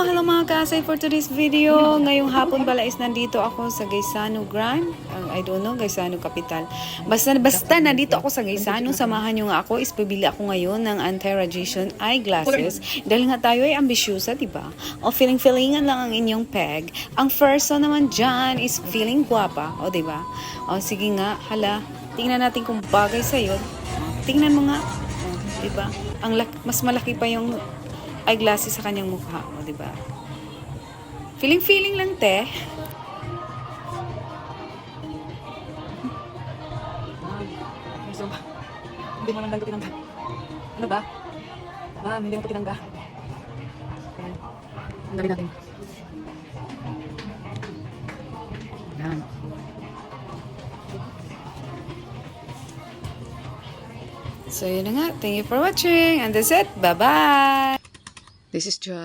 Hello mga kasay for today's video. Ngayong hapon pala is nandito ako sa Gaisano Grand. I don't know, Gaisano Capital. Basta nandito ako sa Gaisano. Samahan nyo nga ako. Bibili ako ngayon ng anti-radiation eyeglasses. Dahil nga tayo ay ambisyosa, diba? O feeling-feelingan lang ang inyong peg. Ang first one naman dyan is feeling guwapa. O diba? O sige nga, hala. Tingnan natin kung bagay sa'yo. Tingnan mo nga. O, diba? Mas malaki pa yung eyeglasses sa kanyang mukha, o, di ba? Feeling lang, te. Hindi mo lang daw tinangga. Ano ba? Hindi mo tinangga. Ang dali natin. Yan. So, yun na nga. Thank you for watching. And that's it. Bye-bye. This is Joy.